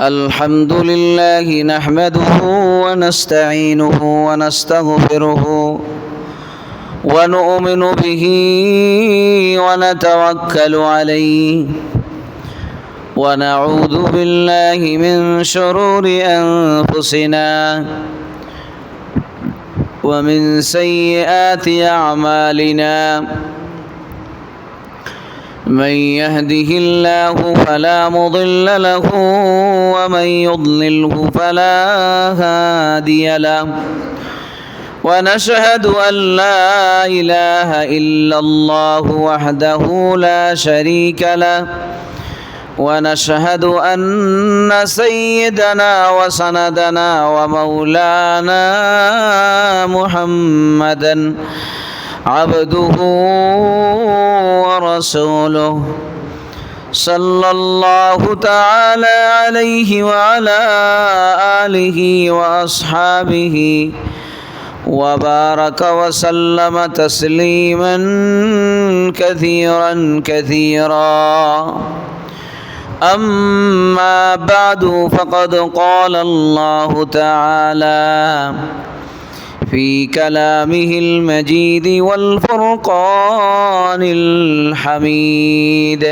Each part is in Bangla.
الحمد لله نحمده ونستعينه ونستغفره ونؤمن به ونتوكل عليه ونعوذ بالله من شرور أنفسنا ومن سيئات أعمالنا من يهده الله فلا مضل له ومن يضلله فلا هادي له ونشهد أن لا إله إلا الله وحده لا شريك له ونشهد أن سيدنا وسندنا ومولانا محمدا عبده ورسوله صلى الله تعالى عليه وعلى آله وأصحابه وبارك وسلم تسليما كثيرا كثيرا. أما بعد فقد قال الله تعالى في كلامه المجيد والفرقان الحميد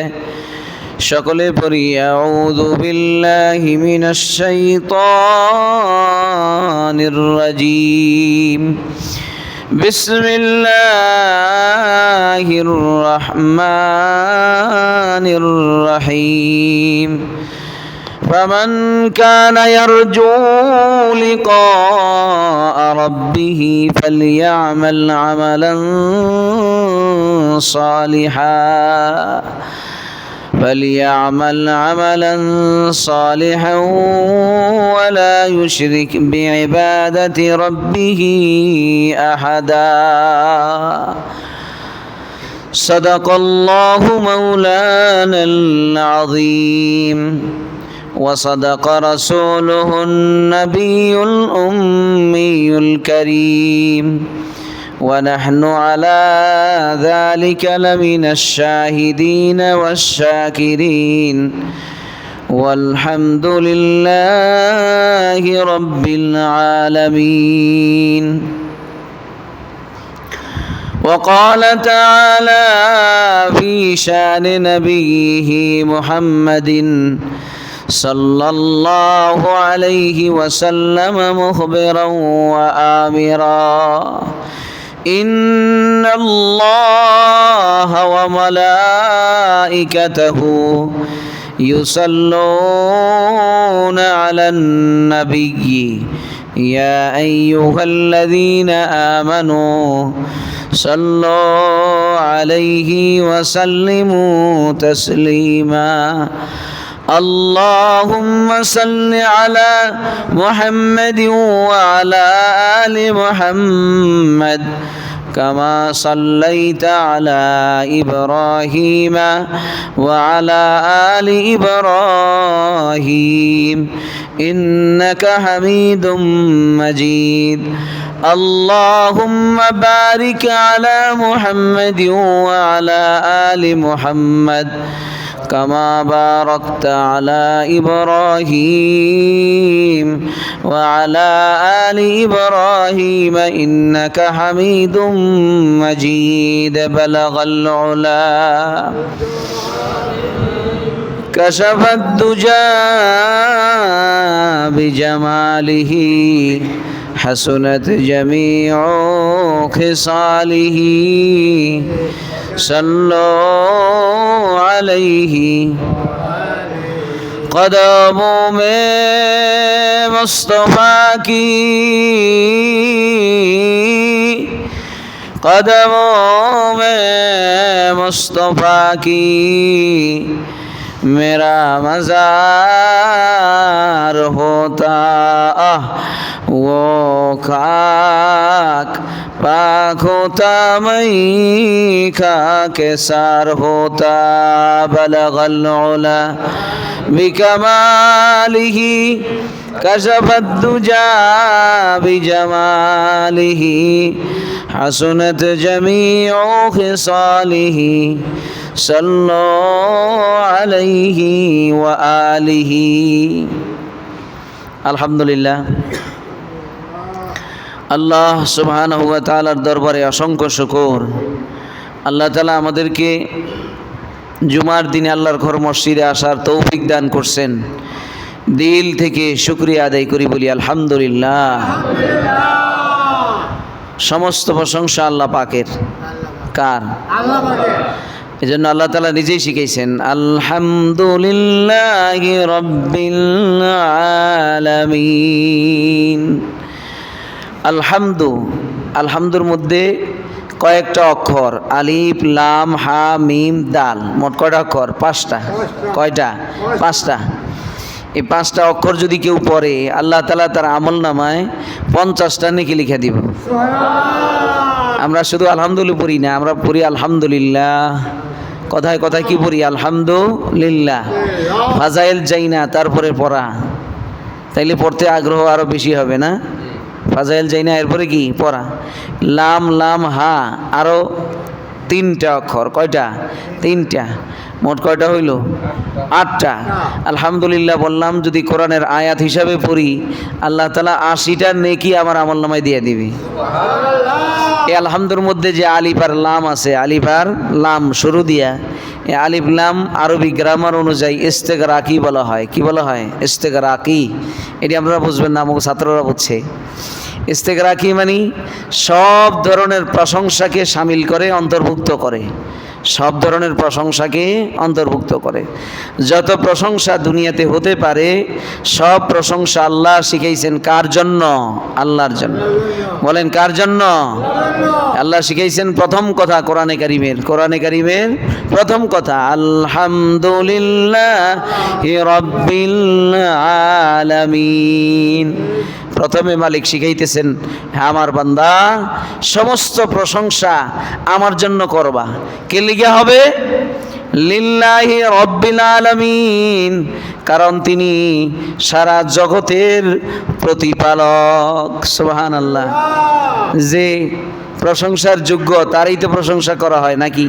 সকলে পড়ি আউযু বিল্লাহি মিনাশ শাইতানির রাজীম বিসমিল্লাহির রহমানির রহিম فمن كان يرجو لقاء ربه فليعمل عملا صالحا ولا يشرك بعبادة ربه أحدا. صدق الله مولانا العظيم وصدق رسوله النبي الأمي الكريم ونحن على ذلك لمن الشاهدين والشاكرين والحمد لله رب العالمين. وقال تعالى في شان نبيه محمد صلى الله عليه وسلم مخبرا وآمرا إن الله وملائكته يصلون على النبي يا أيها الذين آمنوا صلوا عليه وسلموا تسليما. اللهم صل على محمد وعلى آل محمد كما صليت على إبراهيم وعلى آل إبراهيم إنك حميد مجيد. اللهم بارك على محمد وعلى آل محمد كما باركت على إبراهيم وعلى آل إبراهيم إنك حميد مجيد. بلغ العلا كشف الدجى بجماله حسنت جميع خصاله صلوا عليه. قدموں میں مصطفیٰ کی قدموں میں مصطفیٰ کی میرا مزار ہوتا وہ خاک پاک ہوتا میں خاک سار ہوتا. بلغ العلا بکمالہ كشف الدجى بجماله حسنت جميع خصاله صلوا عليه وآله আলহামদুলিল্লাহ, আল্লাহ সুবহানাহু ওয়া তাআলার দরবারে অসংখ্য শুকর। আল্লাহ তাআলা আমাদেরকে জুমার দিনে আল্লাহর ঘর মসজিদে আসার তৌফিক দান করছেন। দিল থেকে শুকরিয়া আদায় করি, বলি আলহামদুলিল্লাহ। সমস্ত প্রশংসা আল্লাহ পাকের। কার? আল্লাহ পাকের। এই জন্য আল্লাহ তাআলা নিজেই শিখাইছেন, আলহামদুলিল্লাহি রাব্বিল আলামিন। আলহামদুর মধ্যে কয়েকটা অক্ষর, আলিফ লাম হা মিম দাল, মোট কয়টা অক্ষর? 5টা। কয়টা? 5টা। এই 5টা অক্ষর যদি কেউ পড়ে, আল্লাহ তাআলা তার আমল নামায় 50টা নেকি লিখে দিব। আমরা শুধু আলহামদুলিল্লাহ পড়ি না, আমরা পড়ি আলহামদুলিল্লাহ। কথায় কথায় কি পড়ি? আলহামদুলিল্লাহ। ফাজাইল যাই না, তারপরে পড়া, তাইলে পড়তে আগ্রহ আরো বেশি হবে না? ফাজাইল যাই না, এরপরে কি পড়া? লাম লাম হা, আরো 3টা অক্ষর। কয়টা? 3টা। মোট কয়টা হইল? 8টা। আলহামদুলিল্লাহ বললাম, যদি কোরআনের আয়াত হিসাবে পড়ি, আল্লাহ তাআলা 80টা নেকি আমার আমল নামায় দিয়ে দিবে। এই আলহামদুর মধ্যে যে আলিফ আর লাম আছে, আলিফ আর লাম শুরু দিয়া, এই আলিফ লাম আরবি গ্রামার অনুযায়ী ইস্তেগরাকি বলা হয়। কি বলা হয়? ইস্তেগরাকি। এটি আপনারা বুঝবেন না, আমাকে ছাত্ররা বুঝছে। ইস্তেগরাকি মানে সব ধরনের প্রশংসাকে শামিল করে, অন্তর্ভুক্ত করে। সব ধরনের প্রশংসাকে অন্তর্ভুক্ত করে। যত প্রশংসা দুনিয়াতে হতে পারে, সব প্রশংসা আল্লাহ শিখাইছেন কার জন্য? আল্লাহর জন্য। বলেন কার জন্য? আল্লাহ শিখাইছেন প্রথম কথা কোরআনে কারিমের প্রথম কথা, আলহামদুলিল্লাহি রাব্বিল আলামিন। প্রথমে মালিক শিখাইতেছেন, হ্যাঁ আমার বান্দা, সমস্ত প্রশংসা আমার জন্য করবা। কে লিগা হবে? লিল্লাহি রাব্বিল আলামিন। কারণ তিনি সারা জগতের প্রতিপালক। সুবহানাল্লাহ। যে প্রশংসার যোগ্য তারই তো প্রশংসা করা হয় নাকি?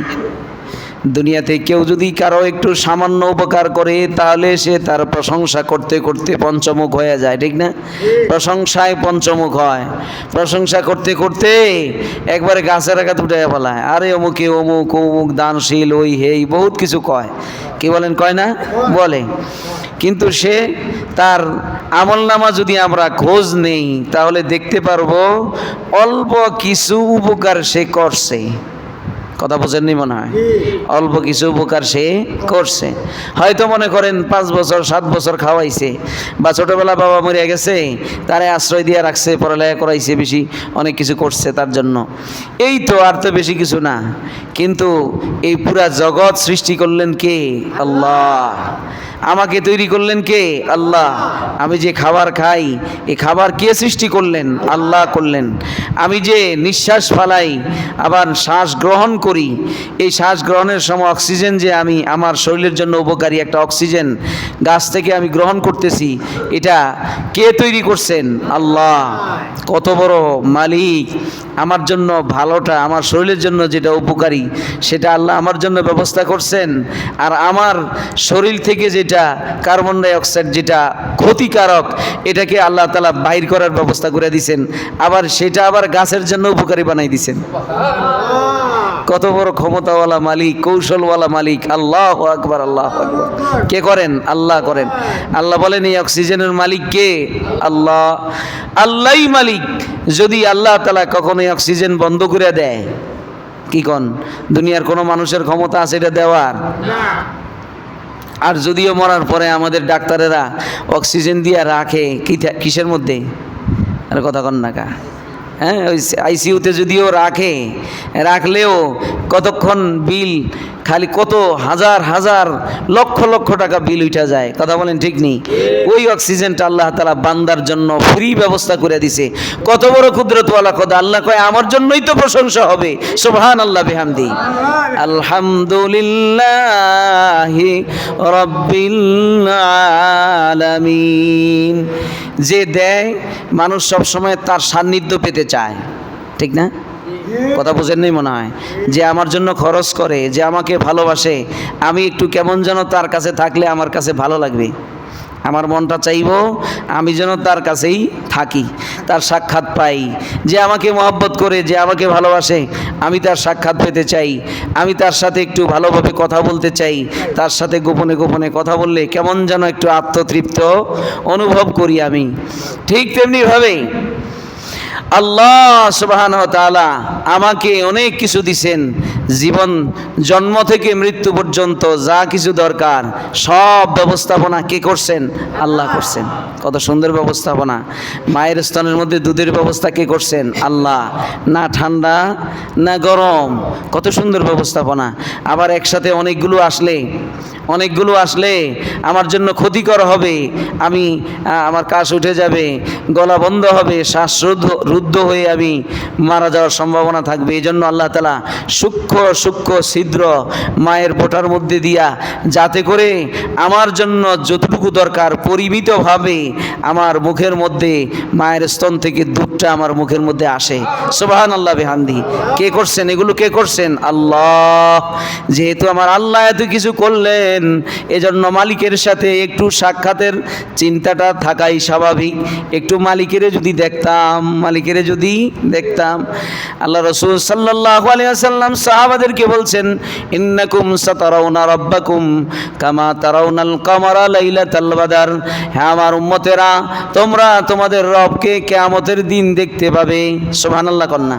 দুনিয়াতে কেউ যদি কারো একটু সামান্য উপকার করে, তাহলে সে তার প্রশংসা করতে করতে পঞ্চমুখ হয়ে যায়, ঠিক না? প্রশংসায় পঞ্চমুখ হয়। প্রশংসা করতে করতে একবারে গাছের আঘাত উঠে ফেলায়, আরে অমুকে অমুক অমুক দানশীল, ওই হেই বহুত কিছু কয়। কি বলেন? কয় না? বলে। কিন্তু সে তার আমলনামা যদি আমরা খোঁজ নেই, তাহলে দেখতে পারবো অল্প কিছু উপকার সে করছে। কথা বোঝেননি মনে হয়? অল্প কিছু উপকার সে করছে। হয়তো মনে করেন 5 বছর 7 বছর খাওয়াইছে, বা ছোটবেলা বাবা মরে গেছে, তারে আশ্রয় দিয়ে রাখছে, পড়ালেখা করাইছে, বেশি অনেক কিছু করছে তার জন্য। এই তো, আর তো বেশি কিছু না। কিন্তু এই পুরা জগৎ সৃষ্টি করলেন কে? আল্লাহ। আমাকে তৈরি করলেন কে? আল্লাহ। আমি যে খাবার খাই, এই খাবার কে সৃষ্টি করলেন? আল্লাহ করলেন। আমি যে নিঃশ্বাস ফালাই, আবার শ্বাস গ্রহণ করি, এই শ্বাস গ্রহণের সময় অক্সিজেন যে আমি আমার শরীরের জন্য উপকারী একটা অক্সিজেন গাছ থেকে আমি গ্রহণ করতেছি, এটা কে তৈরি করছেন? আল্লাহ। কত বড় মালিক! আমার জন্য ভালোটা, আমার শরীরের জন্য যেটা উপকারী, সেটা আল্লাহ আমার জন্য ব্যবস্থা করছেন। আর আমার শরীর থেকে যেটা কার্বন ডাই অক্সাইড, যেটা ক্ষতিকারক, এটাকে আল্লাহ তাআলা বাইর করার ব্যবস্থা করে দিয়েছেন। আবার সেটা আবার গাছের জন্য উপকারী বানাই দিয়েছেন। কত বড় ক্ষমতাওয়ালা মালিক, কৌশলওয়ালা মালিক! আল্লাহু আকবার, আল্লাহু আকবার। কে করেন? আল্লাহ করেন। আল্লাহ বলেন, এই অক্সিজেনের মালিক কে? আল্লাহ। আল্লাহই মালিক। যদি আল্লাহ তাআলা কখনো অক্সিজেন বন্ধ করে দেয়, কি কোন দুনিয়ার কোনো মানুষের ক্ষমতা আছে এটা দেওয়ার? আর যদিও মরার পরে আমাদের ডাক্তারেরা অক্সিজেন দিয়ে রাখে কিসের মধ্যে? আর কথা কন না কা? হ্যাঁ, ওই আইসিইউতে যদিও রাখলেও কতক্ষণ বিল, খালি কত হাজার হাজার লক্ষ লক্ষ টাকা বিল উঠা যায়। কথা বলেন ঠিক নেই? ওই অক্সিজেনটা আল্লাহ তাআলা বান্দার জন্য ফ্রি ব্যবস্থা করে দিছে। কত বড় কুদরতওয়ালা খোদা! আল্লাহ কয়, আমার জন্যই তো প্রশংসা হবে। সুবহানাল্লাহ বিহামদি। আলহামদুলিল্লাহি রাব্বিল আলামিন। যে দেয়, মানুষ সব সময় তার সান্নিধ্য পেতে চায়, ঠিক না? কথা বুঝেন নাই মনে হয়? যে আমার জন্য খরচ করে, যে আমাকে ভালোবাসে, আমি একটু কেমন যেন তার কাছে থাকলে আমার কাছে ভালো লাগবে। আমার মনটা চাইব আমি যেন তার কাছেই থাকি, তার সাক্ষাৎ পাই। যে আমাকে মহব্বত করে, যে আমাকে ভালোবাসে, আমি তার সাক্ষাৎ পেতে চাই। আমি তার সাথে একটু ভালোভাবে কথা বলতে চাই। তার সাথে গোপনে গোপনে কথা বললে কেমন যেন একটু আত্মতৃপ্ত অনুভব করি আমি। ঠিক তেমনিভাবে আল্লাহ সুবহানাহু ওয়া তাআলা আমাকে অনেক কিছু দিছেন। জীবন জন্ম থেকে মৃত্যু পর্যন্ত যা কিছু দরকার সব ব্যবস্থাপনা কে করছেন? আল্লাহ করছেন। কত সুন্দর ব্যবস্থাপনা। মায়ের স্তনের মধ্যে দুধের ব্যবস্থা কে করছেন? আল্লাহ। না ঠান্ডা না গরম, কত সুন্দর ব্যবস্থাপনা। আবার একসাথে অনেকগুলো আসলে আমার জন্য ক্ষতিকর হবে। আমার কাশ উঠে যাবে, গলা বন্ধ হবে, শ্বাসরুদ্ধ হয়ে আমি মারা যাওয়ার সম্ভাবনা থাকবে। এই জন্য আল্লাহ তাআলা সূক্ষ্ম ছিদ্র মায়ের বোটার মধ্যে দিয়া, যাতে করে আমার জন্য যতটুকু দরকার পরিমিতভাবে আমার মুখের মধ্যে, মায়ের স্তন থেকে দুধটা আমার মুখের মধ্যে আসে। সুবহানাল্লাহ বিহামদি। কে করছেন এগুলো? কে করছেন? আল্লাহ। যেহেতু আমার আল্লাহ এত কিছু করলেন, এজন্য মালিকের সাথে একটু সাক্ষাতের চিন্তাটা থাকাই স্বাভাবিক। একটু মালিকের যদি দেখতাম। আল্লাহ রাসূল সাল্লাল্লাহু আলাইহি ওয়াসাল্লাম সাহাবাদেরকে বলছেন, ইন্নাকুম সাতারাউনা রাব্বাকুম কামা তারাউনাল কামারা লাইলাতাল বাদর। হ্যাঁ আমার উম্মতেরা, তোমরা তোমাদের রবকে কিয়ামতের দিন দেখতে পাবে। সুবহানাল্লাহ কন না?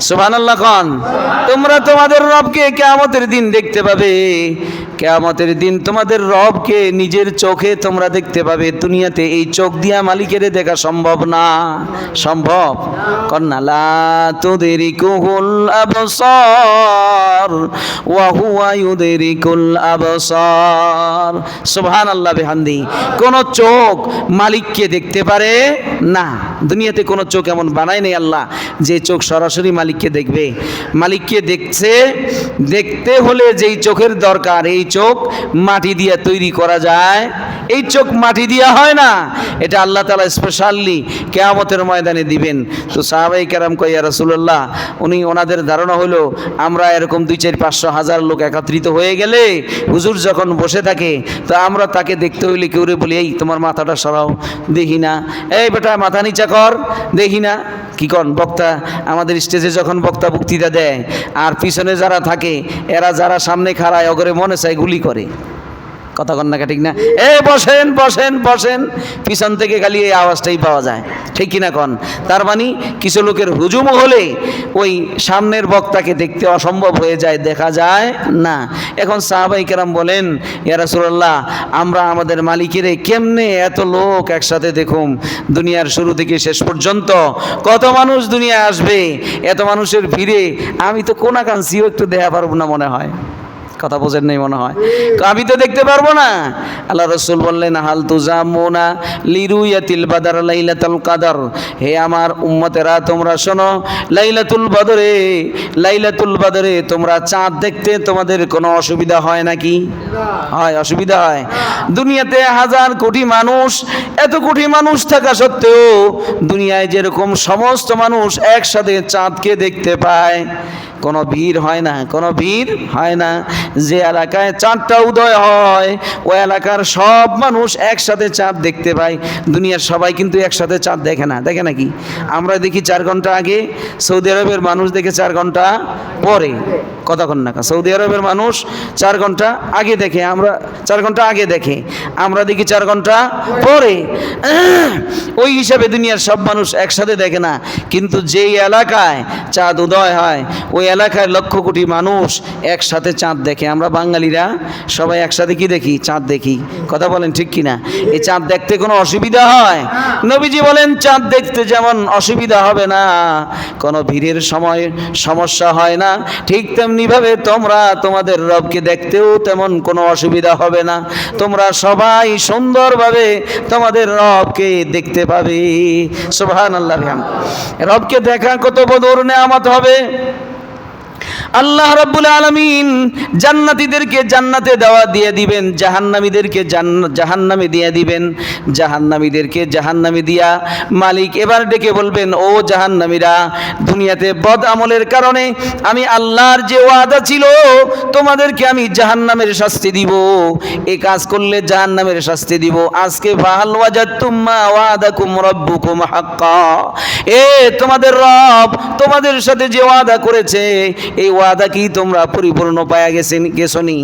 সুবহানাল্লাহ কন। তোমরা তোমাদের রবকে কিয়ামতের দিন দেখতে পাবে। কিয়ামতের দিন তোমাদের রবকে নিজের চোখে তোমরা দেখতে পাবে। দুনিয়াতে এই চোখ দিয়া মালিকের দেখা সম্ভব না। সম্ভব? কন্না লা তুদরিকুল আবসার ওয়া হুয়া ইউদরিকুল আবসার। সুবহানাল্লাহ বিহামদি। কোন চোখ মালিককে দেখতে পারে না। দুনিয়াতে কোন চোখ এমন বানায় নেই আল্লাহ যে চোখ সরাসরি মালিককে দেখবে। মালিককে দেখতে হলে যেই চোখের দরকার, এই চোখ মাটি দিয়ে তৈরি করা যায়। এই চোখ মাটি দিয়া হয় না, এটা আল্লাহ তাআলা স্পেশালি কিয়ামতের ময়দানে দিবেন। তো সাহাবায়ে কেরাম কয়, ইয়া রাসূলুল্লাহ, ওনাদের ধারণা হলো আমরা এরকম 2-4-500-1000 লোক একত্রিত হয়ে গেলে হুজুর যখন বসে থাকে, তো আমরা তাকে দেখতে হইলে কেউরে বলি, এই তোমার মাথাটা সরাও, দেখি না। এই বেটা মাথা নিচা কর, দেখি না। কি কন? বক্তা আমাদের স্টেজে যখন বক্তৃতা দেয়, আর পিছনে যারা থাকে, এরা যারা সামনে খাড়ায়, অগরে মনে চায় গুলি করে। কথা কন না? ঠিক না? বসেন বসেন বসেন, পিছন থেকে খালি এই আওয়াজটাই পাওয়া যায়। ঠিক কিনা কন? তার মানে কিছু লোকের হুজুম হলে ওই সামনের বক্তাকে দেখতে অসম্ভব হয়ে যায়, দেখা যায় না। এখন সাহাবায়ে কেরাম বলেন, ইয়া রাসূলুল্লাহ, আমরা আমাদের মালিকের কেমনে এত লোক একসাথে দেখুম? দুনিয়ার শুরু থেকে শেষ পর্যন্ত কত মানুষ দুনিয়ায় আসবে, এত মানুষের ভিড়ে আমি তো কোনা কাঞ্চিও একটু দেখা পারবো না মনে হয়। কথা বোঝেন নাই মনে হয়? আমি তো দেখতে পারবো না। আল্লাহ রাসূল বললেন, হাল তুজামুনা লিরুয়াতিল বাদর লাইলাতুল কদর। হে আমার উম্মতেরা, তোমরা শোনো, লাইলাতুল বদরে তোমরা চাঁদ দেখতে তোমাদের কোনো অসুবিধা হয় নাকি? হয়, অসুবিধা হয়। দুনিয়াতে হাজার কোটি মানুষ, এত কোটি মানুষ থাকা সত্ত্বেও দুনিয়ায় যেরকম সমস্ত মানুষ একসাথে চাঁদকে দেখতে পায়, কোনো ভিড় হয় না, কোনো ভিড় হয় না। যে এলাকায় চাঁদটা উদয় হয়, ওই এলাকার সব মানুষ একসাথে চাঁদ দেখতে পায়। দুনিয়ার সবাই কিন্তু একসাথে চাঁদ দেখে না। দেখে নাকি? আমরা দেখি 4 ঘন্টা আগে, সৌদি আরবের মানুষ দেখে 4 ঘন্টা পরে। কথা কন না? সৌদি আরবের মানুষ 4 ঘন্টা আগে দেখে, আমরা 4 ঘন্টা আগে দেখে, আমরা দেখি 4 ঘন্টা পরে। ওই হিসাবে দুনিয়ার সব মানুষ একসাথে দেখে না। কিন্তু যেই এলাকায় চাঁদ উদয় হয়, ওই এলাকায় লক্ষ কোটি মানুষ একসাথে চাঁদ দেখে। আমরা বাঙালিরা সবাই একসাথে কি দেখি? চাঁদ দেখি। কথা বলেন ঠিক কিনা? এই চাঁদ দেখতে কোনো অসুবিধা হয়? নবীজি বলেন, চাঁদ দেখতে যেমন অসুবিধা হবে না, কোনো ভিড়ের সময় সমস্যা হয় না, ঠিক তেমনিভাবে তোমরা তোমাদের রবকে দেখতেও তেমন কোনো অসুবিধা হবে না। তোমরা সবাই সুন্দরভাবে তোমাদের রবকে দেখতে পাবে। সুবহানাল্লাহ। রবকে দেখা কত বড় নেয়ামত হবে। আল্লাহ রাব্বুল আলামিন জান্নাতীদেরকে জান্নাতে দেওয়া দিয়ে দিবেন, জাহান্নামীদেরকে জাহান্নামে দিয়ে দিবেন। জাহান্নামীদেরকে জাহান্নামে দিয়া মালিক এবার ডেকে বলবেন, ও জাহান্নামীরা, দুনিয়াতে বদ আমলের কারণে আমি আল্লাহর যে ওয়াদা ছিল তোমাদেরকে আমি জাহান্নামের শাস্তি দিব, এই কাজ করলে জাহান্নামের শাস্তি দিব। আজকে ফাহাল ওয়াজাতুম মা ওয়াদাকুম রাব্বুকুম হাক্কা, এ তোমাদের রব তোমাদের সাথে যে ওয়াদা করেছে এই ওয়াদা কি তোমরা পরিপূর্ণ পায়া গেছনি?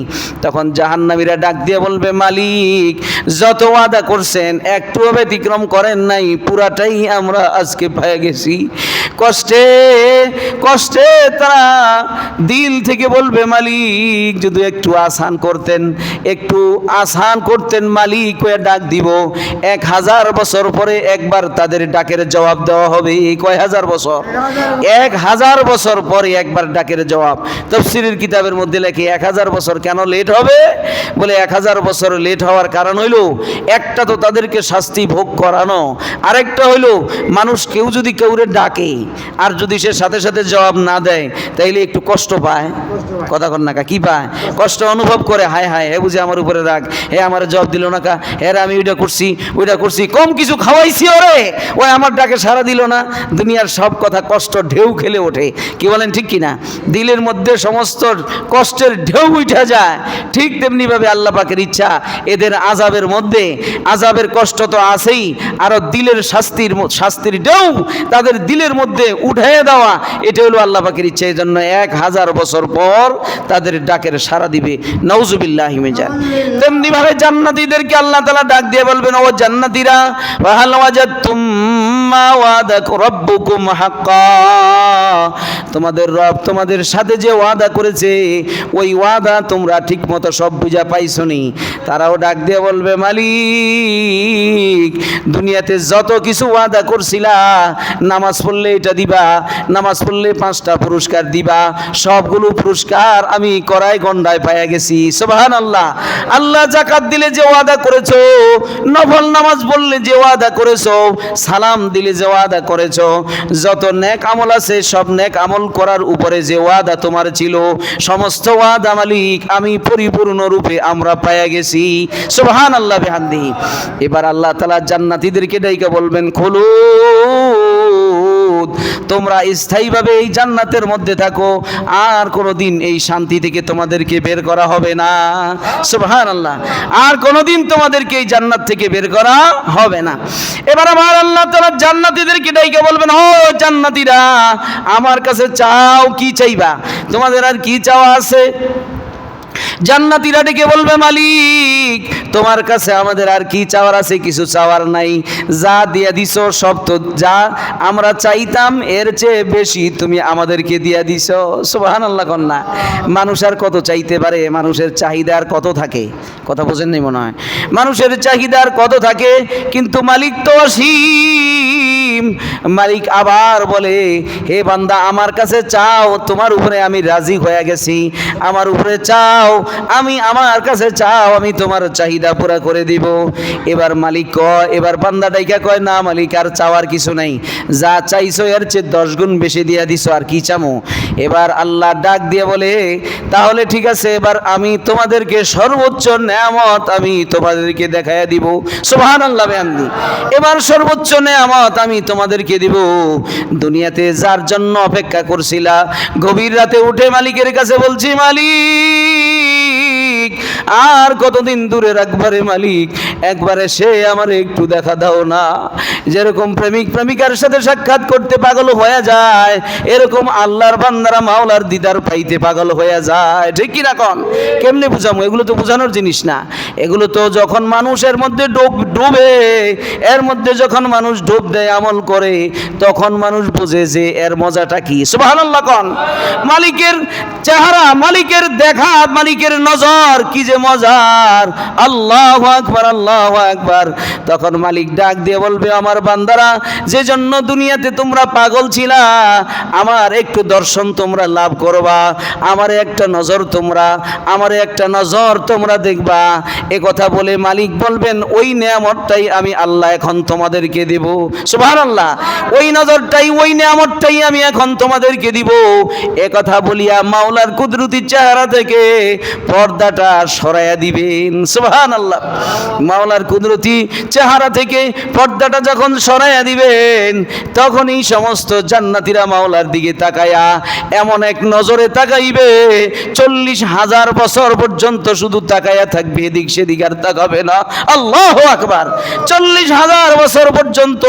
তখন জাহান্নামীরা ডাক দিয়ে বলবে, মালিক যত ওয়াদা করছেন একটুও ব্যতিক্রম করেন নাই, পুরাটাই আমরা আজকে পায়া গেছি। কষ্টে কষ্টে তারা দিল থেকে বলবে, মালিক যদি একটু আসান করতেন, একটু আসান করতেন মালিক কয়ে ডাক দিব। 1000 বছর পরে একবার তাদের ডাকের জবাব দেওয়া হবে। কয় হাজার বছর? 1000 বছর পরে একবার ডাকের জবাব। তাফসীরের কিতাবের মধ্যে লেখে 1000 বছর কেন লেট হবে? বলে 1000 বছর লেট হওয়ার কারণ হইল, একটা তো তাদেরকে শাস্তি ভোগ করানো, আরেকটা হইল মানুষ কেউ যদি কেউরে ডাকে আর যদি সে সাথে সাথে জবাব না দেয় তাইলে একটু কষ্ট পায়। কথা কন না কা, কি পায়? কষ্ট অনুভব করে, হায় হায় হে বুঝে আমার উপরে রাগ, হে আমার জবাব দিল না কা, হ্যাঁ আমি ওইটা করছি, কম কিছু খাওয়াইছি ওরে, ওই আমার ডাকে সাড়া দিল না। দুনিয়ার সব কথা কষ্ট ঢেউ খেলে ওঠে, কি বলেন ঠিক কিনা? দিলের মধ্যে সমস্ত কষ্টের ঢেউ উঠা যায়। ঠিক তেমনিভাবে আল্লাহ পাকের ইচ্ছা এদের আযাবের মধ্যে, আযাবের কষ্ট তো আছেই, আরো দিলের শাস্তির ঢেউ তাদের দিলের মধ্যে উঠাইয়া দেওয়া, এটা হলো আল্লাহ পাকের ইচ্ছা। এই জন্য 1000 বছর পর তাদের ডাকের সাড়া দিবে। নাউজুবিল্লাহি মিন যালিক। তেমনি ভাবে জান্নাতীদেরকে আল্লাহ তাআলা ডাক দিয়ে বলবেন, ও জান্নাতীরা, ওয়াহাল ওয়াজাদতুম মা ওয়াদাকা রাব্বুকুম হাক্কা, তোমাদের রব তোমাদের সাথে যে ওয়াদা করেছে ওই ওয়াদা তোমরা ঠিক মতো সব বুঝা পাইছনি? তারাও ডাক দিয়ে বলবে, মালিক দুনিয়াতে যত কিছু ওয়াদা করছিলা, নামাজ পড়লে এটা দিবা, নামাজ পড়লে 5টা পুরস্কার দিবা, সবগুলো পুরস্কার আমি করায় গন্ডায় পাইয়া গেছি। সুবহানাল্লাহ। আল্লাহ যাকাত দিলে যে ওয়াদা করেছো, নফল নামাজ পড়লে যে ওয়াদা করেছো, সালাম দিলে যে ওয়াদা করেছো, যত নেক আমল আছে সব নেক আমল করার উপরে যে ওয়াদা তোমার ছিল, সমস্ত ওয়াদা মালিক আমি পরিপূর্ণ রূপে আমরা পাইয়া গেছি। সুবহানাল্লাহ বিহামদিহি। এবার আল্লাহ তাআলা জান্নাতীদেরকে ডাইকা বলবেন, খুলুদ, তোমরা স্থায়ীভাবে এই জান্নাতের মধ্যে থাকো, আর কোনোদিন এই শান্তি থেকে তোমাদেরকে বের করা হবে না। সুবহানাল্লাহ। আর কোনোদিন তোমাদেরকে এই জান্নাত থেকে বের করা হবে না। এবার আমার আল্লাহ তাআলা জান্নাতীদেরকে ডাইকা বলবেন, ও জান্নাতীরা, আমার কাছে চাও, কি চাইবা? তোমাদের আর কি চাওয়া আছে? জান্নাতীরা ডেকে বলবে, মালিক তোমার কাছে আমাদের আর কি চাওয়ার আছে? কিছু চাওয়ার নাই, যা দিয়া দিছো সব তো যা আমরা চাইতাম এর চেয়ে বেশি তুমি আমাদেরকে দিয়া দিছো। সুবহানাল্লাহ কন্যা। মানুষ আর কত চাইতে পারে? মানুষের চাহিদা আর কত থাকে? কথা বোঝেন নাই মনে হয়। মানুষের চাহিদা আর কত থাকে? কিন্তু মালিক তো অসীম। মালিক আবার বলে, হে বান্দা আমার কাছে চাও, তোমার উপরে আমি রাজি হয়ে গেছি, আমার উপরে চাও, আমি আমার কাছে চাও, আমি তোমার চাহিদা পুরা করে দিব। এবার মালিক কয়, এবার বান্দা ডাইকা কয়, না মালিক আর চাওয়ার কিছু নাই, যা চাইছো এর চেয়ে 10 গুণ বেশি দিয়া দিছো, আর কি চামো? এবার আল্লাহ ডাক দিয়ে বলে, তাহলে ঠিক আছে, এবার আমি তোমাদেরকে সর্বোচ্চ নেয়ামত আমি তোমাদেরকে দেখাইয়া দিব। সুবহানাল্লাহ বিহামদিহি। এবার সর্বোচ্চ নেয়ামত আমি তোমাদেরকে দিব। দুনিয়াতে যার জন্য অপেক্ষা করছিলা, গভীর রাতে উঠে মালিকের কাছে বলছি, মালিক আর কতদিন দূরে রাখবারে মালিক, একবারে সে আমার একটু দেখা দাও না। যেরকম প্রেমিক প্রেমিকার সাথে সাক্ষাৎ করতে পাগল হয়ে যায়, এরকম আল্লাহর বান্দারা মাওলার দিদার পাইতে পাগল হয়ে যায়। ঠিক কি না কোন? কেমনে বুঝামো? এগুলো তো বোঝানোর জিনিস না। এগুলো তো যখন মানুষের মধ্যে ডুবে, এর মধ্যে যখন মানুষ ডুব দেয়, আমল করে, তখন মানুষ বোঝে যে এর মজাটা কি। সুবহানাল্লাহ কোন? মালিকের চেহারা, মালিকের দেখা, মালিকের নজর কি যে মজার। আল্লাহু আকবার, আল্লাহু আকবার। তখন মালিক ডাক দিয়ে বলবে, আমার বান্দারা, যে জন্য দুনিয়াতে তোমরা পাগল ছিলা, আমার একটু দর্শন তোমরা লাভ করবা, আমার একটা নজর তোমরা দেখবা। এ কথা বলে মালিক বলবেন, ওই নেয়ামত নেয়ামতটাই আমি আল্লাহ এখন তোমাদেরকে দেব। সুবহানাল্লাহ। ওই নজরটাই, ওই নেয়ামতটাই আমি এখন তোমাদেরকে দিব। এ কথা বলিয়া মাওলার কুদরতি চেহারা থেকে পর্দাটা সরাইয়া দিবেন। সুবহানাল্লাহ। মাওলার কুদরতি চেহারা থেকে পর্দাটা যখন সরাইয়া দিবেন, তখন এই সমস্ত জান্নাতীরা মাওলার দিকে তাকায়া এমন এক নজরে তাকাইবে, 40,000 বছর পর্যন্ত শুধু তাকায়া থাকবে, এদিক সেদিক আর তাকাবে না। আল্লাহু আকবার। 40,000 বছর পর্যন্ত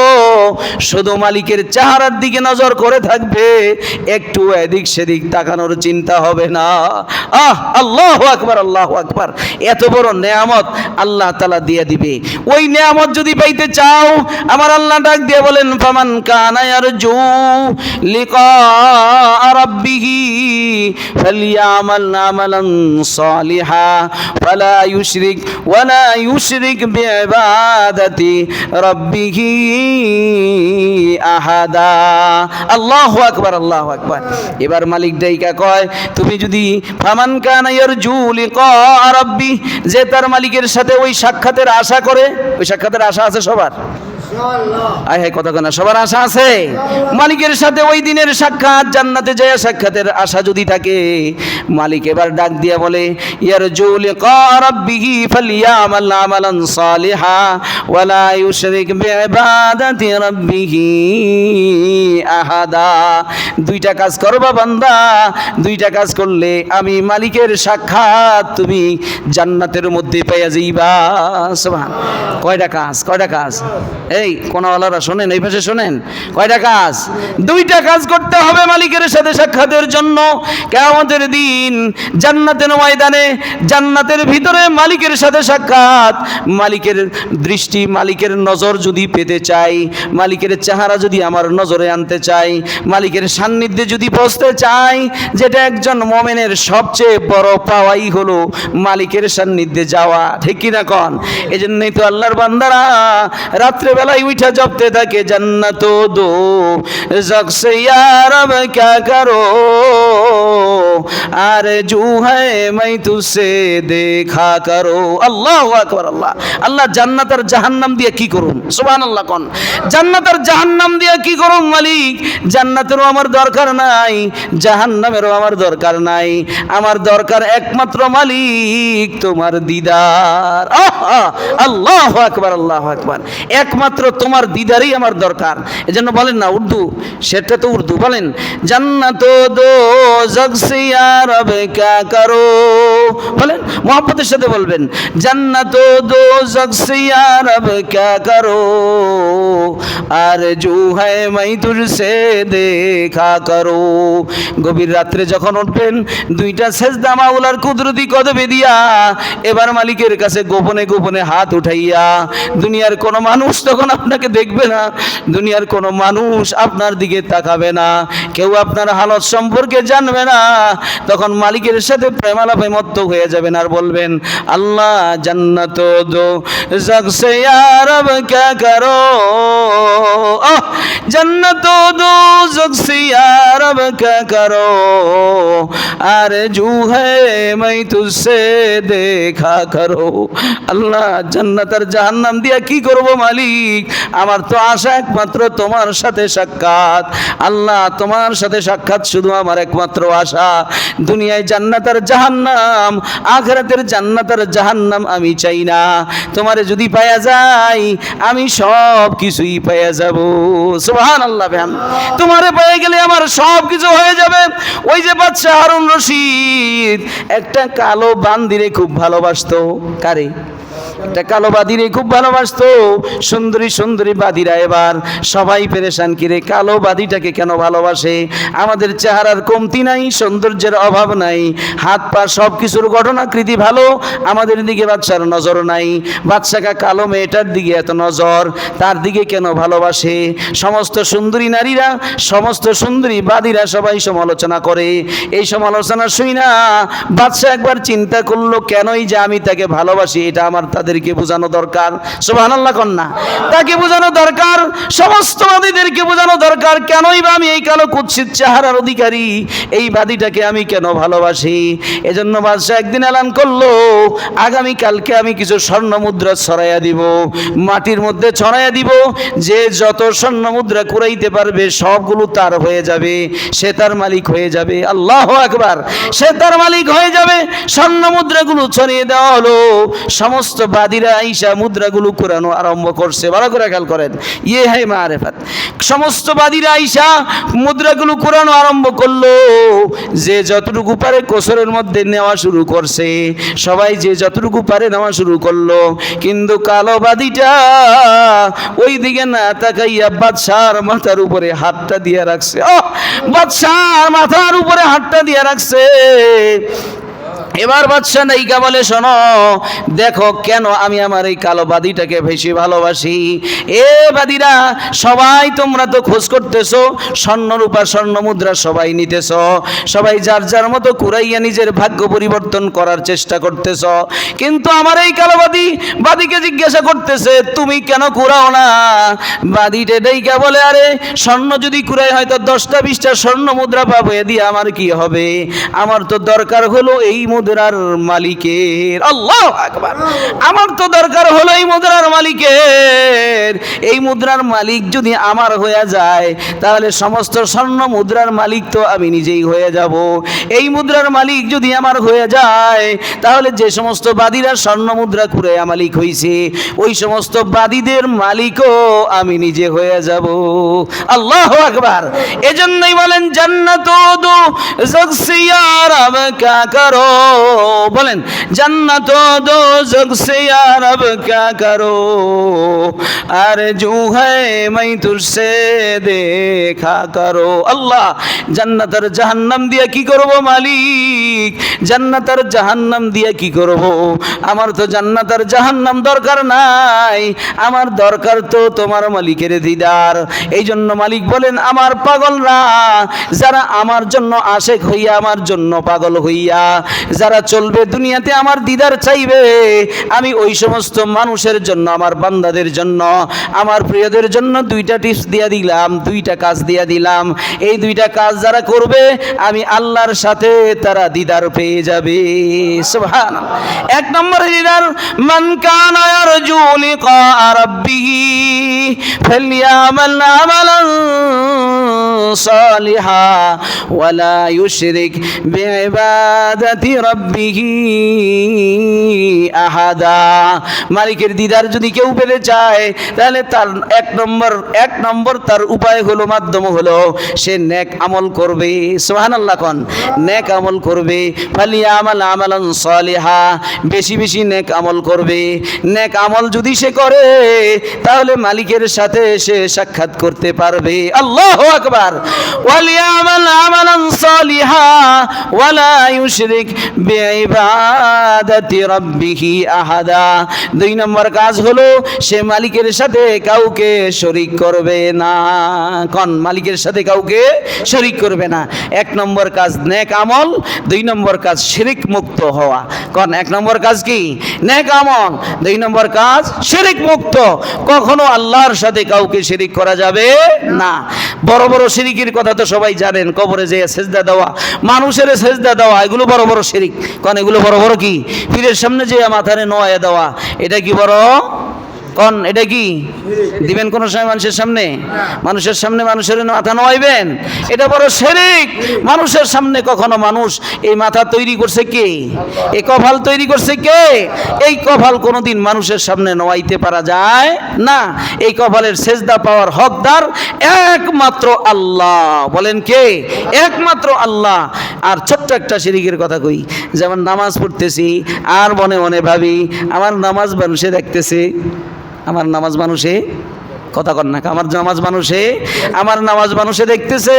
শুধু মালিকের চেহারার দিকে নজর করে থাকবে, একটু এদিক সেদিক তাকানোর চিন্তা হবে না। আল্লাহু আকবার, আল্লাহু আকবার। এত বড় নেয়ামত আল্লাহ তাআলা দিয়ে দিবে। ওই নেয়ামত যদি পাইতে চাও, আমার আল্লাহ ডাক দিয়ে বলেন, ফামান কানা ইয়ারজু লিকা রাব্বিহি ফালইয়ামাল আমালান সালিহা ওয়ালা ইউশরিক বিইবাদাতি রাব্বিহি আহাদা। আল্লাহু আকবার, আল্লাহু আকবার। এবার মালিক ডাইকা কয়, তুমি যদি ফামান কানা ইয়ারজু লিকা রাব্বি, যে তার মালিকের সাথে ওই সাক্ষাতের আশা করে, ওই সাক্ষাতের আশা আছে সবার? আয় হায়, কথা কেনা সবার আশা আছে? মালিকের সাথে ওই দিনের সাক্ষাৎ, জান্নাতে যায় সাক্ষাতের আশা যদি থাকে, মালিক এবার ডাক দিয়া বলে, ইয়ারজু লিকা রাব্বিহি ফালইয়ামাল আমালান সালিহা ওয়ালা ইউশরিক বিইবাদাতি রাব্বিহি আহাদা। দুইটা কাজ করবা বান্দা, দুইটা কাজ করলে আমি মালিকের সাক্ষাৎ তুমি জান্নাতের মধ্যে পাইয়া যাইবা। সুবহান। কয়টা কাজ? কয়টা কাজ? এই কোনওয়ালারা শোনেন, এই পাশে শোনেন, কয়টা কাজ? দুইটা কাজ করতে হবে মালিকের সাথে সাক্ষাতের জন্য। কিয়ামতের দিন জান্নাতের ময়দানে, জান্নাতের ভিতরে মালিকের সাথে সাক্ষাৎ, মালিকের দৃষ্টি, মালিকের নজর যদি পেতে চাই, মালিকের চেহারা যদি আমার নজরে আনতে চাই, মালিকের সান্নিধ্যে যদি বসতে চাই, যেটা একজন মুমিনের সবচেয়ে বড় পাওয়াই হলো মালিকের সান্নিধ্যে যাওয়া। ঠিক কিনা কন? এজন্যই তো আল্লাহর বান্দারা রাত্রে বেলায় উঠা জপতে থাকে, জান্নাত দো জগসে ইয়া রব ক্যা করো আরজু হ্যায় মাই তুসে দেখা করো। আল্লাহু আকবার। আল্লাহ, আল্লাহ জান্নাত আর জাহান্নাম দিয়ে কি করুন? সুবহানাল্লাহ কোন। জান্নাত আর জাহান্নাম দিয়ে কি করুন মালিক? জান্নাতেরও আমার দরকার নাই, জাহান্নামেরও আমার দরকার নাই, আমার দরকার একমাত্র মালিক তোমার দিদার। আল্লাহু আকবার, আল্লাহু আকবার। একমাত্র তোমার দিদারই আমার দরকার। এজন্য বলেন না, উর্দু, সেটা তো উর্দু, বলেন, জান্নাত দো জগসে ইয়া রব ক্যা করো, বলেন মোহাব্বতের সাথে বলবেন, জান্নাত দো জগসে ইয়া রব ক্যা করো আরজু হ্যায় মাই তুঝসে দেখা করো। গভীর রাত্রে যখন উঠবেন, দুইটা সেজদা মাওলার কুদরতি কদমে দিয়া, এবার মালিকের কাছে গোপনে গোপনে হাত উঠাইয়া, দুনিয়ার কোনো মানুষ তখন আপনাকে দেখবে না, দুনিয়ার কোনো মানুষ আপনার দিকে তাকাবে না, কেউ আপনার হালত সম্পর্কে জানবে না, তখন মালিকের সাথে প্রেমালাপে মত্ত হয়ে যাবেন আর বলবেন, আল্লাহ জান্নাত দো জগসে ইয়া রব ক্যা করো জান্নাত দো জগসে ইয়া রব ক্যা করো আরজু হ্যায় মাই তুঝসে দেখা করো। আল্লাহ জান্নাত আর জাহান্নাম দিয়া কি করব মালিক? আমার তো আশা একমাত্র তোমার সাথে সাক্ষাৎ। আল্লাহ তোমার সাথে সাক্ষাৎ শুধু আমার একমাত্র আশা। দুনিয়ায় জান্নাত আর জাহান্নাম, আখিরাতের জান্নাত আর জাহান্নাম আমি চাই না। তোমারে যদি পাওয়া যায়, আমি সব কিছুই পাওয়া যাব। সুবহানাল্লাহ। তোমারে পেয়ে গেলে আমার সব কিছু হয়ে যাবে। ওই যে বাদশা হারুন রশিদ একটা কালো বান্দিরে খুব ভালোবাসতো। কারে? একটা কালো বাদিরে খুব ভালোবাসতো। সুন্দরী সুন্দরী বাদিরা এবার সবাই পেরেশান, কিরে কালো বাদিটাকে কেন ভালোবাসে? আমাদের চেহারার কমতি নাই, সৌন্দর্যের অভাব নাই, হাত পা সব কিছুর গঠনাকৃতি ভালো, আমাদের দিকে বাদশার নজর নাই। বাদশাকে কালো মেয়েটার দিকে এত নজর, তার দিকে কেন ভালোবাসে? সমস্ত সুন্দরী নারীরা, সমস্ত সুন্দরী বাদিরা সবাই সমালোচনা করে। এই সমালোচনা শুই না বাদশা একবার চিন্তা করলো, কেনই যে আমি তাকে ভালোবাসি, এটা আমার তাদের বান্দাদেরকে বোঝানো দরকার। সুবহানাল্লাহ কন্যা, তাকে বোঝানো দরকার, সমস্ত বাদীদেরকে বোঝানো দরকার, কেনই বা আমি এই কালো কুৎসিত চেহারার অধিকারী এই বাদীটাকে আমি কেন ভালোবাসি। এজন্য বাদশাহ একদিন এলান করলো, আগামী কালকে আমি কিছু স্বর্ণ মুদ্রা ছড়াইয়া দিব, মাটির মধ্যে ছড়াইয়া দিব, যে যত স্বর্ণ মুদ্রা কুড়াইতে পারবে সবগুলো তার হয়ে যাবে, সে তার মালিক হয়ে যাবে। আল্লাহু আকবার, সে তার মালিক হয়ে যাবে। স্বর্ণ মুদ্রাগুলো ছড়িয়ে দেওয়া হলো, সমস্ত বাদীরা আইসা মুদ্রাগুলো কুড়ানো আরম্ভ করছে। ভালো করে খেয়াল করেন, ইয়ে হে মারেফাত। সমস্ত বাদীরা আইসা মুদ্রাগুলো কুড়ানো আরম্ভ করলো, যে যতটুকু পারে কোসরের মধ্যে নেওয়া শুরু করছে, সবাই যে যতটুকু পারে নেওয়া শুরু করলো। কিন্তু কালো বাদীটা ওই দিকে না তাকাইয়া বাদশার মাথার উপরে হাতটা দিয়ে রাখছে। বাদশার মাথার উপরে হাতটা দিয়ে রাখছে। এবার বাদশা নায়িকা বলে, শোনো, দেখো কেন আমি আমার এই কালো বাদীটাকে বেশি ভালোবাসি। এ বাদীরা সবাই তোমরা তো খোঁজ করতেছো, স্বর্ণ রূপা স্বর্ণ মুদ্রা সবাই নিতেছ, সবাই যার যার মতো কুড়াইয়া নিজের ভাগ্য পরিবর্তন করার চেষ্টা করতেছ। কিন্তু আমার এই কালো বাদীকে জিজ্ঞাসা করতেছে, তুমি কেন কুড়াও না? বাদীটা নায়িকা বলে, আরে স্বর্ণ যদি কুড়াই হয়তো 10টা 20টা স্বর্ণ মুদ্রা পাবো, এ দিয়ে আমার কি হবে? আমার তো দরকার হলো এই মুদ্রার মালিকের। আল্লাহু আকবার, আমার তো দরকার হলো এই মুদ্রার মালিকের। এই মুদ্রার মালিক যদি আমার হয়ে যায়, তাহলে সমস্ত স্বর্ণ মুদ্রার মালিক তো আমি নিজেই হয়ে যাব। এই মুদ্রার মালিক যদি আমার হয়ে যায়, তাহলে যে সমস্ত বাদীরা স্বর্ণ মুদ্রা কুড়ে মালিক হইছে, ওই সমস্ত বাদীদের মালিকও আমি নিজে হয়ে যাব। আল্লাহু আকবার। এজন্যই বলেন, জান্নাত দো জগসিয়া রব কা করো, বলেন জান্নাত দো জগসিয়া রব কা করো, আরজু হ্যায় मैं तुझसे দেখা করো। আল্লাহ, জান্নাত আর জাহান্নাম দিয়া কি করব মালিক? জান্নাত আর জাহান্নাম দিয়া কি করব? আমার তো জান্নাত আর জাহান্নাম দরকার নাই, আমার দরকার তো তোমার মালিকের দিদার। এই জন্য মালিক বলেন, আমার পাগলরা যারা আমার জন্য আশেক হইয়া, আমার জন্য পাগল হইয়া যারা চলবে দুনিয়াতে, আমার দিদার চাইবে, আমি ওই সমস্ত মানুষের জন্য, আমার বান্দাদের জন্য, আমার প্রিয়দের জন্য 2টা টিপস দিয়া দিলাম, 2টা কাজ দিয়া দিলাম। এই 2টা কাজ যারা করবে, আমি আল্লাহর সাথে তারা দিদার পেয়ে যাবে। সুবহানাল্লাহ। 1 নম্বরে দিদার, মান কানা ইয়ারজু লিকা রাব্বিহি ফালইয়ামাল আমালান সালিহা ওয়ালা ইউশরিক বিইবাদাতি রাব্বিহি আহাদা। মালিকের দিদার যদি কেউ পেতে চায়, তাহলে তার 1 নম্বর তার উপায় হলো, মাধ্যম হলো, সে নেক আমল করবে। সুবহানাল্লাহ কোন, নেক আমল করবে। ফালিয়ামাল আমালান সালিহা, বেশি বেশি নেক আমল করবে। নেক আমল যদি সে করে, তাহলে মালিকের সাথে সে সাক্ষাৎ করতে পারবে। আল্লাহু আকবার। ওয়ালিয়ামাল আমালান সালিহা ওয়ালা ইউশরিক বিইবাদাতি রাব্বিহি আহাদা। 2 নম্বর কাজ হলো, সে মালিকের সাথে কাউকে শরীক করবে না। কোন, মালিকের সাথে কাউকে শরীক করবে না। 1 নম্বর কাজ নেক আমল, 2 নম্বর কাজ শিরক মুক্ত হওয়া। কোন, 1 নম্বর কাজ কি? নেক আমল, 2 নম্বর কাজ শিরক মুক্ত। কখনো আল্লাহর সাথে কাউকে শিরক করা যাবে না। বড় বড় শিরকের কথা তো সবাই জানেন, কবরে যে সেজদা দেওয়া, মানুষের সেজদা দেওয়া, এগুলো বড় বড় শিরক। কোন, এগুলো বড় বড় কি? পীরের সামনে যে মাথারে নোয়া দেওয়া, এটা কি বড়? কোন, এটা কি দিবেন কোন সময় মানুষের সামনে? মানুষের সামনে মানুষের মাথা নোয়াইবেন? এটা বড় শিরক। মানুষের সামনে কখনো মানুষ এই মাথা তৈরি করছে কে? এই কপাল তৈরি করছে কে? এই কপাল কোনোদিন মানুষের সামনে নোয়াইতে পারা যায় না। এই কপালের সেজদা পাওয়ার হকদার একমাত্র আল্লাহ। বলেন কে? একমাত্র আল্লাহ। আর ছোট্ট একটা শিরকের কথা কই, যেমন নামাজ পড়তেছি আর মনে মনে ভাবি, আমার নামাজ মানুষে দেখতেছে, আমার নামাজ মানুষে কথা কর না, আমার নামাজ মানুষে দেখতেছে,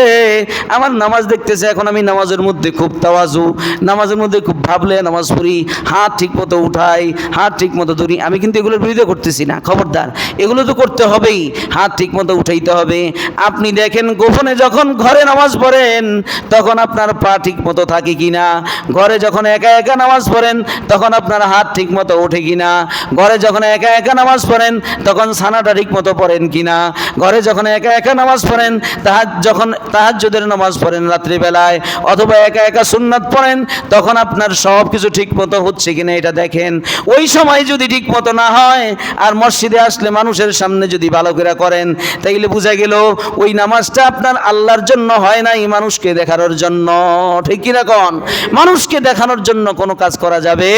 আমার নামাজ দেখতেছে। এখন আমি নামাজের মধ্যে খুব তাওয়াজু, নামাজের মধ্যে খুব ভাবলে নামাজ পড়ি, হাত ঠিক মতো উঠাই, হাত ঠিক মতো ধরি। আমি কিন্তু এগুলোর বিরুদ্ধে করতেছি না, খবরদার, এগুলো তো করতে হবেই, হাত ঠিক মতো উঠাইতে হবে। আপনি দেখেন গোপনে যখন ঘরে নামাজ পড়েন তখন আপনার পা ঠিক মতো থাকে কিনা, ঘরে যখন একা একা নামাজ পড়েন তখন আপনার হাত ঠিক মতো ওঠে কিনা, ঘরে যখন একা একা নামাজ পড়েন তখন ছানাটা ঠিক মতো পড়েন কিনা, ঘরে যখন একা একা নামাজ পড়েন, যখন তাহাজ্জুদের নামাজ পড়েন রাত্রিবেলায়, অথবা একা একা সুন্নাত পড়েন, তখন আপনার সব কিছু ঠিক মতো হচ্ছে কিনা এটা দেখেন। ওই সময় যদি ঠিক মতো না হয় আর মসজিদে আসলে মানুষের সামনে যদি ভালো করে করেন, তাইলে বোঝা গেল ওই নামাজটা আপনার আল্লাহর জন্য হয় নাই, মানুষকে দেখানোর জন্য। ঠিক কিনা কোন? মানুষকে দেখানোর জন্য কোনো কাজ করা যাবে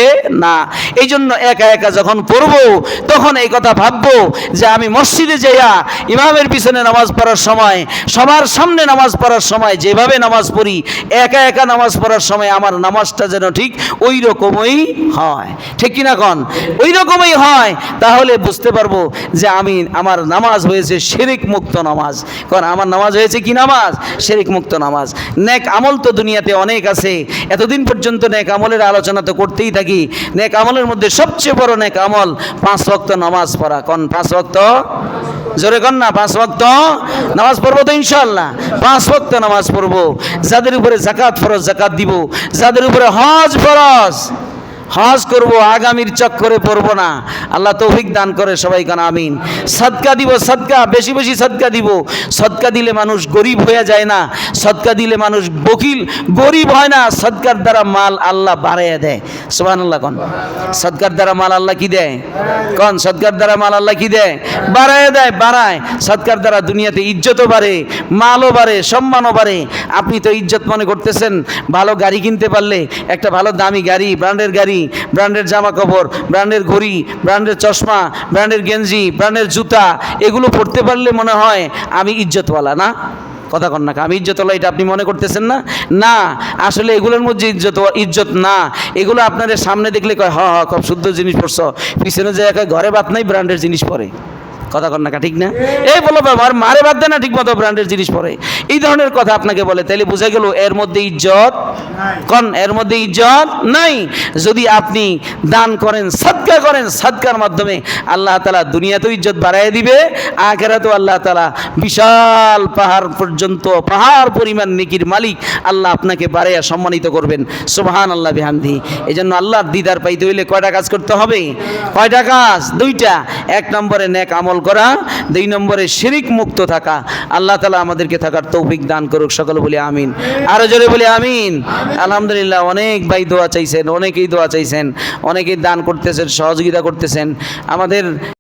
না। এই জন্য একা একা যখন পড়বো তখন এই কথা ভাববো যে আমি মসজিদে যাইয়া ইমামের পিছনে নামাজ পড়ার সময়, সবার সামনে নামাজ পড়ার সময় যেভাবে নামাজ পড়ি, একা একা নামাজ পড়ার সময় আমার নামাজটা যেন ঠিক ওই রকমই হয়। ঠিক কিনা কোন? ওই রকমই হয়। তাহলে বুঝতে পারবো যে আমার নামাজ হয়েছে শিরক মুক্ত নামাজ। কারণ আমার নামাজ হয়েছে কি নামাজ? শিরক মুক্ত নামাজ। নেক আমল তো দুনিয়াতে অনেক আছে, এতদিন পর্যন্ত নেক আমলের আলোচনা তো করতেই থাকি। নেক আমলের মধ্যে সবচেয়ে বড় নেক আমল 5 ওয়াক্ত নামাজ পড়া। কোন 5 ওয়াক্ত? জোরে কর না, 5 ওয়াক্ত নামাজ পড়বো তো ইনশাআল্লাহ। 5 ওয়াক্ত নামাজ পড়বো। যাদের উপরে যাকাত ফরজ, যাকাত দিব। যাদের উপরে হজ ফরজ, হজ করব, আগামীর চক্করে পড়বো না। আল্লাহ তৌফিক দান করে, সবাই কান আমিন। সদকা দিব, সদকা বেশি বেশি সদকা দিব। সদকা দিলে মানুষ গরিব হয়ে যায় না, সদকা দিলে মানুষ গরিব হয় না। সদকার দ্বারা মাল আল্লাহ বাড়াইয়া দেয়। সুবহানাল্লাহ কোন? সদকার দ্বারা মাল আল্লাহ কি দেয়? কোন? সদকার দ্বারা মাল আল্লাহ কি দেয়? বাড়াইয়া দেয়, বাড়ায়। সদকার দ্বারা দুনিয়াতে ইজ্জতও বাড়ে, মালও বাড়ে, সম্মানও বাড়ে। আপনি তো ইজ্জত মনে করতেছেন ভালো গাড়ি কিনতে পারলে, একটা ভালো দামি গাড়ি, ব্র্যান্ডের গাড়ি, ব্র্যান্ডের জামা কাপড়, ব্র্যান্ডের ঘড়ি, ব্র্যান্ডের চশমা, ব্র্যান্ডের গেঞ্জি, ব্র্যান্ডের জুতা, এগুলো পরতে পারলে মনে হয় আমি ইজ্জতওয়ালা। না, কথা কন না, আমি ইজ্জতওয়ালা এটা আপনি মনে করতেছেন না? না, আসলে এগুলোর মধ্যে ইজ্জত না। এগুলো আপনাদের সামনে দেখলে কয় হ হ খুব শুদ্ধ জিনিস পরছো, পিছনে যে ঘরে বাদ নাই ব্র্যান্ডের জিনিস পরে। কথা কন না, ঠিক না? এই বলো আমার মারে বাদ দেয় না ঠিক মতো ব্র্যান্ডের জিনিস পরে, এই ধরনের কথা আপনাকে বলে, তাইলে বোঝা গেল এর মধ্যে ইজ্জত কোন? এর মধ্যে ইজ্জত নাই। যদি আপনি দান করেন, সদকা করেন, সদকার মাধ্যমে আল্লাহ তাআলা দুনিয়াতেও ইজ্জত বাড়াইয়া দিবে, আখিরাতেও আল্লাহ তাআলা বিশাল পাহাড় পর্যন্ত, পাহাড় পরিমাণ নেকির মালিক আল্লাহ আপনাকে বাড়াইয়া সম্মানিত করবেন। সুবহানাল্লাহ বিহামদিহি। এই জন্য আল্লাহর দিদার পাইতে হইলে কয়টা কাজ করতে হবে? কয়টা কাজ? 2টা। 1 নম্বরে নেক আমল করা, 2 নম্বরে শিরক মুক্ত থাকা। আল্লাহ তাআলা আমাদেরকে থাকার তৌফিক দান করুক। সকলে বলি আমিন। আরো জোরে বলি আমিন। আলহামদুলিল্লাহ, অনেক ভাই দোয়া চাইছেন, অনেকেই দোয়া চাইছেন, অনেকেই দান করতেছেন, সহযোগিতা করতেছেন। আমাদের